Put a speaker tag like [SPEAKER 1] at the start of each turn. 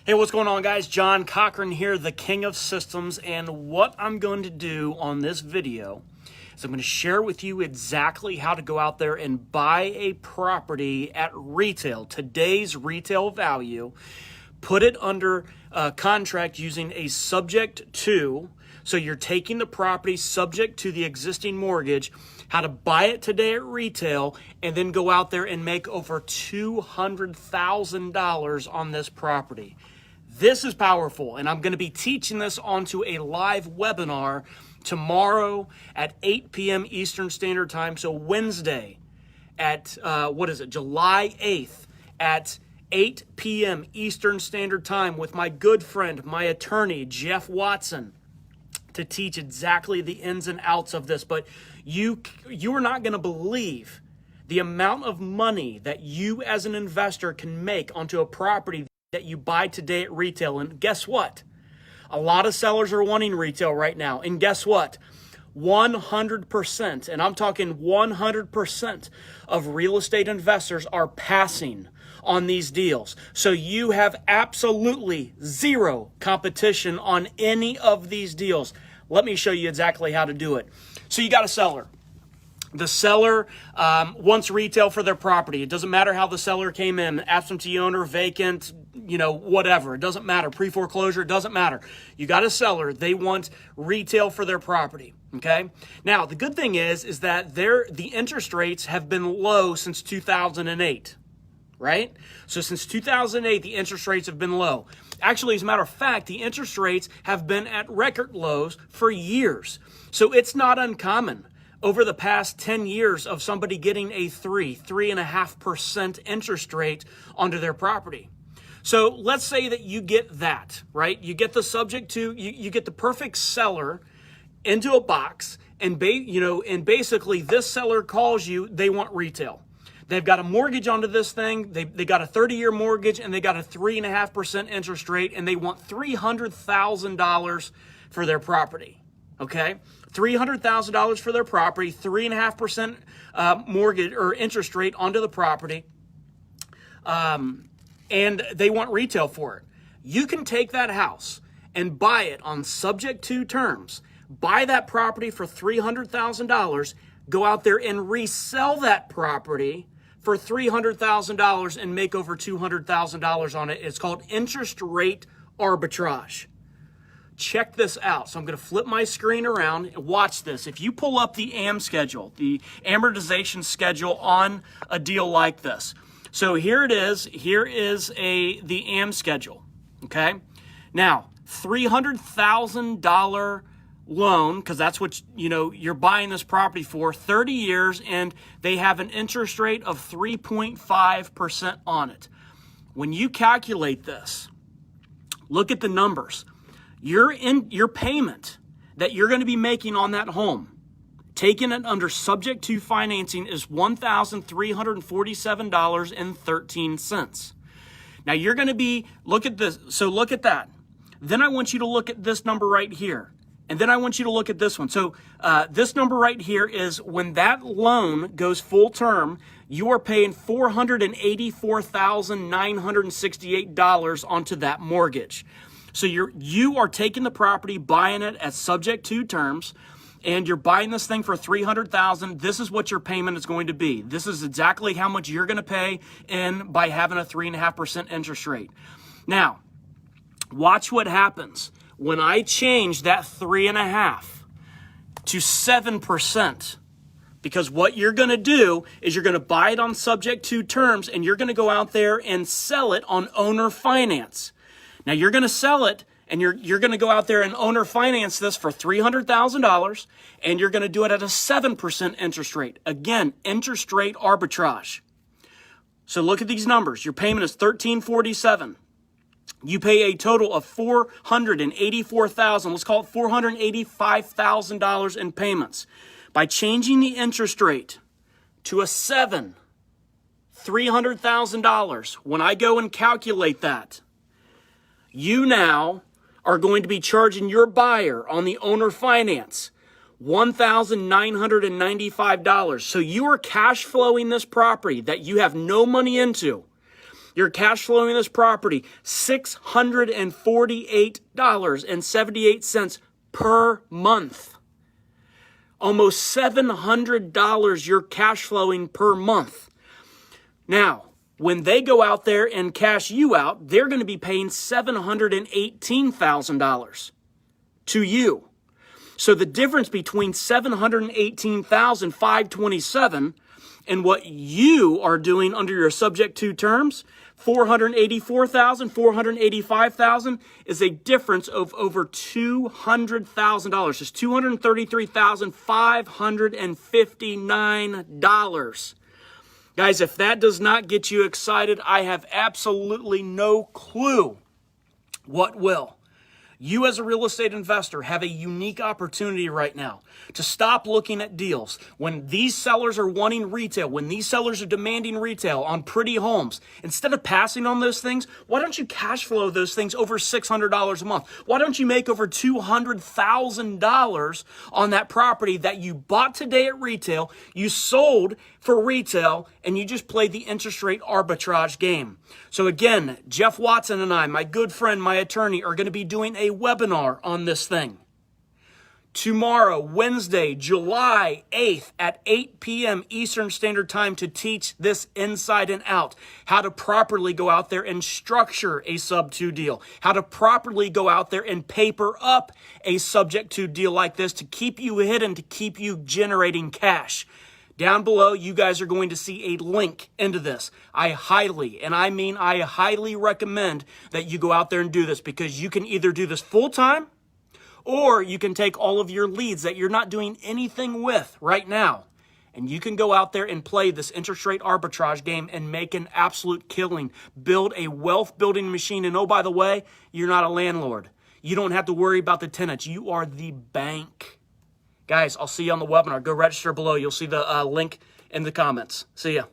[SPEAKER 1] Hey, what's going on, guys? John Cochran here, the King of Systems, and what I'm going to do on this video is I'm going to share with you exactly how to go out there and buy a property at retail, today's retail value, put it under contract using a subject to, so you're taking the property subject to the existing mortgage, how to buy it today at retail, and then go out there and make over $200,000 on this property. This is powerful, and I'm going to be teaching this onto a live webinar tomorrow at 8 p.m. Eastern Standard Time. So Wednesday at, July 8th at 8 p.m. Eastern Standard Time with my good friend, my attorney, Jeff Watson, to teach exactly the ins and outs of this. But you are not going to believe the amount of money that you as an investor can make onto a property that you buy today at retail. And guess what? A lot of sellers are wanting retail right now. And guess what? 100%, and I'm talking 100% of real estate investors are passing on these deals. So you have absolutely zero competition on any of these deals. Let me show you exactly how to do it. So you got a seller. The seller wants retail for their property. It doesn't matter how the seller came in, absentee owner, vacant, whatever. It doesn't matter. Pre-foreclosure, it doesn't matter. You got a seller. They want retail for their property, okay? Now, the good thing is that the interest rates have been low since 2008, right? So since 2008, the interest rates have been low. Actually, as a matter of fact, the interest rates have been at record lows for years. So it's not uncommon over the past 10 years of somebody getting a 3.5% interest rate onto their property. So let's say that you get that, right? You get the subject to, you get the perfect seller into a box, and basically this seller calls you, they want retail. They've got a mortgage onto this thing. They got a 30-year mortgage, and they got a 3.5% interest rate, and they want $300,000 for their property. Okay, $300,000 for their property, 3.5% mortgage or interest rate onto the property, and they want retail for it. You can take that house and buy it on subject to terms. Buy that property for $300,000. Go out there and resell that property for $300,000 and make over $200,000 on it. It's called interest rate arbitrage. Check this out. So I'm going to flip my screen around and watch this. If you pull up the AM schedule, the amortization schedule on a deal like this. So here it is. Here is the AM schedule. Okay. Now, $300,000 loan, because that's what you're buying this property for, 30 years, and they have an interest rate of 3.5% on it. When you calculate this, look at the numbers. Your payment that you're going to be making on that home, taking it under subject to financing, is $1,347.13. Now you're going to be, look at this. So look at that. Then I want you to look at this number right here. And then I want you to look at this one. So this number right here is when that loan goes full term, you are paying $484,968 onto that mortgage. So you are taking the property, buying it at subject to terms, and you're buying this thing for $300,000. This is what your payment is going to be. This is exactly how much you're going to pay in by having a 3.5% interest rate. Now, watch what happens when I change that 3.5 to 7%. Because what you're going to do is you're going to buy it on subject to terms, and you're going to go out there and sell it on owner finance. Now you're going to sell it, and you're going to go out there and owner finance this for $300,000, and you're going to do it at a 7% interest rate. Again, interest rate arbitrage. So look at these numbers. Your payment is $1,347. You pay a total of $484,000. Let's call it $485,000 in payments. By changing the interest rate to a 7, $300,000. When I go and calculate that, you now are going to be charging your buyer on the owner finance $1,995. So you are cash flowing this property that you have no money into. You're cash flowing this property $648.78 per month. Almost $700 you're cash flowing per month. Now, when they go out there and cash you out, they're going to be paying $718,000 to you. So the difference between $718,527 and what you are doing under your subject to terms, $484,000, $485,000, is a difference of over $200,000. It's $233,559. Guys, if that does not get you excited, I have absolutely no clue what will. You as a real estate investor have a unique opportunity right now to stop looking at deals. When these sellers are wanting retail, when these sellers are demanding retail on pretty homes, instead of passing on those things, why don't you cash flow those things over $600 a month? Why don't you make over $200,000 on that property that you bought today at retail, you sold for retail, and you just played the interest rate arbitrage game? So again, Jeff Watson and I, my good friend, my attorney, are going to be doing a webinar on this thing. Tomorrow, Wednesday, July 8th at 8 p.m. Eastern Standard Time to teach this inside and out. How to properly go out there and structure a sub-2 deal. How to properly go out there and paper up a subject to deal like this to keep you hidden, to keep you generating cash. Down below, you guys are going to see a link into this. I highly, and I mean I highly recommend that you go out there and do this, because you can either do this full-time, or you can take all of your leads that you're not doing anything with right now, and you can go out there and play this interest rate arbitrage game and make an absolute killing. Build a wealth-building machine. And oh, by the way, you're not a landlord. You don't have to worry about the tenants. You are the bank. Guys, I'll see you on the webinar. Go register below. You'll see the link in the comments. See ya.